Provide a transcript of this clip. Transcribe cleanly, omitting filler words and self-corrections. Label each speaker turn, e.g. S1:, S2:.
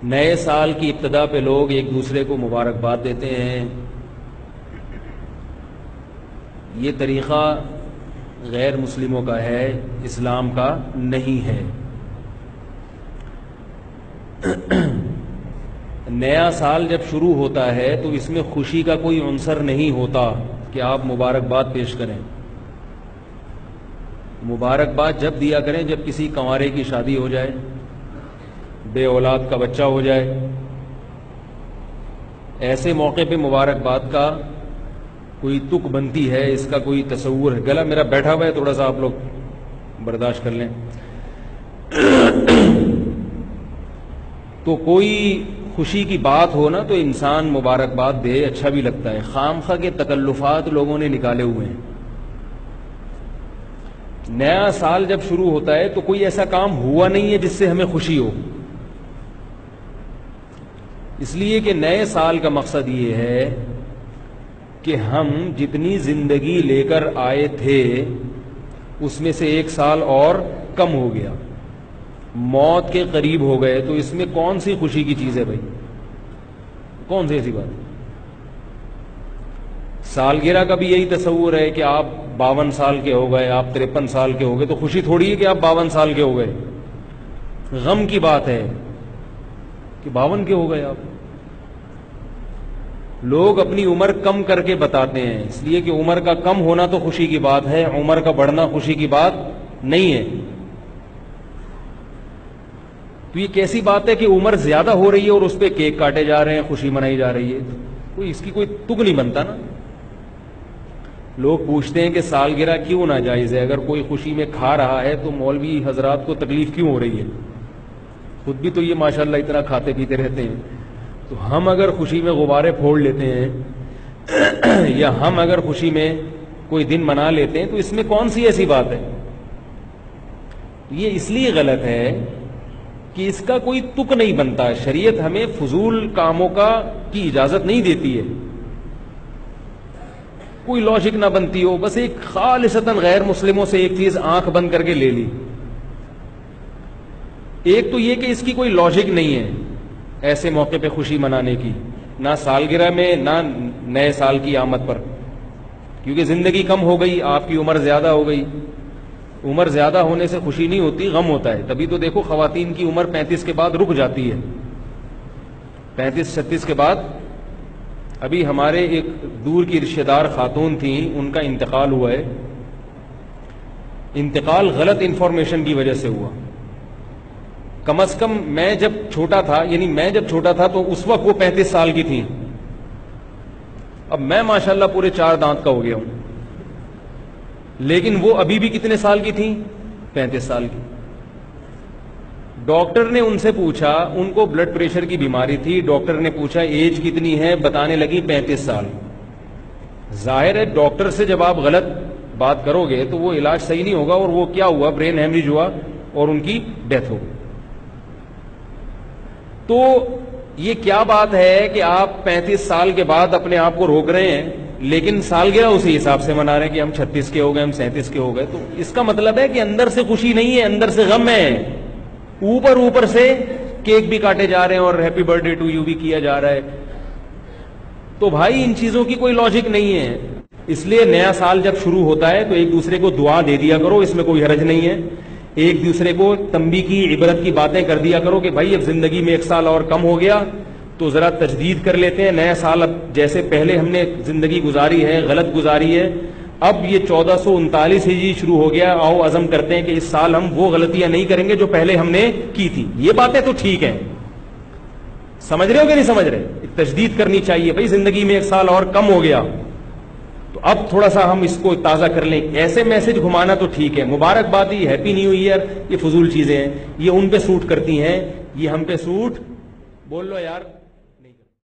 S1: نئے سال کی ابتدا پہ لوگ ایک دوسرے کو مبارکباد دیتے ہیں. یہ طریقہ غیر مسلموں کا ہے، اسلام کا نہیں ہے. نیا سال جب شروع ہوتا ہے تو اس میں خوشی کا کوئی عنصر نہیں ہوتا کہ آپ مبارکباد پیش کریں. مبارکباد جب دیا کریں جب کسی کنوارے کی شادی ہو جائے، بے اولاد کا بچہ ہو جائے. ایسے موقع پہ مبارکباد کا کوئی تک بنتی ہے، اس کا کوئی تصور ہے. گلا میرا بیٹھا ہوا ہے، تھوڑا سا آپ لوگ برداشت کر لیں. تو کوئی خوشی کی بات ہو نا تو انسان مبارکباد دے، اچھا بھی لگتا ہے. خام خواہ کے تکلفات لوگوں نے نکالے ہوئے ہیں. نیا سال جب شروع ہوتا ہے تو کوئی ایسا کام ہوا نہیں ہے جس سے ہمیں خوشی ہو. اس لیے کہ نئے سال کا مقصد یہ ہے کہ ہم جتنی زندگی لے کر آئے تھے اس میں سے ایک سال اور کم ہو گیا، موت کے قریب ہو گئے. تو اس میں کون سی خوشی کی چیز ہے بھائی؟ کون سی ایسی بات؟ سالگرہ کا بھی یہی تصور ہے کہ آپ 52 سال کے ہو گئے، آپ 53 سال کے ہو گئے، تو خوشی تھوڑی ہے کہ آپ 52 سال کے ہو گئے. غم کی بات ہے کہ 52 کے ہو گئے آپ. لوگ اپنی عمر کم کر کے بتاتے ہیں، اس لیے کہ عمر کا کم ہونا تو خوشی کی بات ہے، عمر کا بڑھنا خوشی کی بات نہیں ہے. تو یہ کیسی بات ہے کہ عمر زیادہ ہو رہی ہے اور اس پہ کیک کاٹے جا رہے ہیں، خوشی منائی جا رہی ہے؟ کوئی اس کی کوئی تک نہیں بنتا نا. لوگ پوچھتے ہیں کہ سالگرہ کیوں ناجائز ہے؟ اگر کوئی خوشی میں کھا رہا ہے تو مولوی حضرات کو تکلیف کیوں ہو رہی ہے؟ خود بھی تو یہ ماشاءاللہ اتنا کھاتے پیتے رہتے ہیں. تو ہم اگر خوشی میں غبارے پھوڑ لیتے ہیں یا ہم اگر خوشی میں کوئی دن منا لیتے ہیں تو اس میں کون سی ایسی بات ہے؟ یہ اس لیے غلط ہے کہ اس کا کوئی تک نہیں بنتا. شریعت ہمیں فضول کاموں کی اجازت نہیں دیتی ہے. کوئی لاجک نہ بنتی ہو، بس ایک خالصتاً غیر مسلموں سے ایک چیز آنکھ بند کر کے لے لی. ایک تو یہ کہ اس کی کوئی لاجک نہیں ہے ایسے موقع پہ خوشی منانے کی، نہ سالگرہ میں نہ نئے سال کی آمد پر، کیونکہ زندگی کم ہو گئی، آپ کی عمر زیادہ ہو گئی. عمر زیادہ ہونے سے خوشی نہیں ہوتی، غم ہوتا ہے. تبھی تو دیکھو خواتین کی عمر 35 کے بعد رک جاتی ہے، 35-36 کے بعد. ابھی ہمارے ایک دور کی رشتہ دار خاتون تھیں، ان کا انتقال ہوا ہے. انتقال غلط انفارمیشن کی وجہ سے ہوا. کم از کم میں جب چھوٹا تھا تو اس وقت وہ 35 سال کی تھیں. اب میں ماشاءاللہ پورے 4 دانت کا ہو گیا ہوں، لیکن وہ ابھی بھی کتنے سال کی تھیں؟ 35 سال کی. ڈاکٹر نے ان سے پوچھا، ان کو بلڈ پریشر کی بیماری تھی. ڈاکٹر نے پوچھا ایج کتنی ہے؟ بتانے لگی 35 سال. ظاہر ہے ڈاکٹر سے جب آپ غلط بات کرو گے تو وہ علاج صحیح نہیں ہوگا، اور وہ کیا ہوا؟ برین ہیمریج ہوا اور ان کی ڈیتھ ہو گئی. تو یہ کیا بات ہے کہ آپ 35 سال کے بعد اپنے آپ کو روک رہے ہیں، لیکن سالگرہ اسی حساب سے منا رہے ہیں کہ ہم 36 کے ہو گئے، ہم 37 کے ہو گئے. تو اس کا مطلب ہے کہ اندر سے خوشی نہیں ہے، اندر سے غم ہے. اوپر سے کیک بھی کاٹے جا رہے ہیں اور happy birthday to you بھی کیا جا رہا ہے. تو بھائی ان چیزوں کی کوئی لاجک نہیں ہے. اس لیے نیا سال جب شروع ہوتا ہے تو ایک دوسرے کو دعا دے دیا کرو، اس میں کوئی حرج نہیں ہے. ایک دوسرے کو تنبیہ کی، عبرت کی باتیں کر دیا کرو کہ بھائی اب زندگی میں 1 سال اور کم ہو گیا تو ذرا تجدید کر لیتے ہیں. نیا سال اب جیسے پہلے ہم نے زندگی گزاری ہے غلط گزاری ہے، اب یہ 1439 ہجری شروع ہو گیا، آؤ عزم کرتے ہیں کہ اس سال ہم وہ غلطیاں نہیں کریں گے جو پہلے ہم نے کی تھی. یہ باتیں تو ٹھیک ہیں، سمجھ رہے ہو کہ نہیں سمجھ رہے؟ تجدید کرنی چاہیے. بھائی زندگی میں 1 سال اور کم ہو گیا تو اب تھوڑا سا ہم اس کو تازہ کر لیں. ایسے میسج گھمانا تو ٹھیک ہے، مبارکبادی، ہیپی نیو ایئر، یہ فضول چیزیں ہیں، یہ ان پہ سوٹ کرتی ہیں، یہ ہم پہ سوٹ. بول لو یار.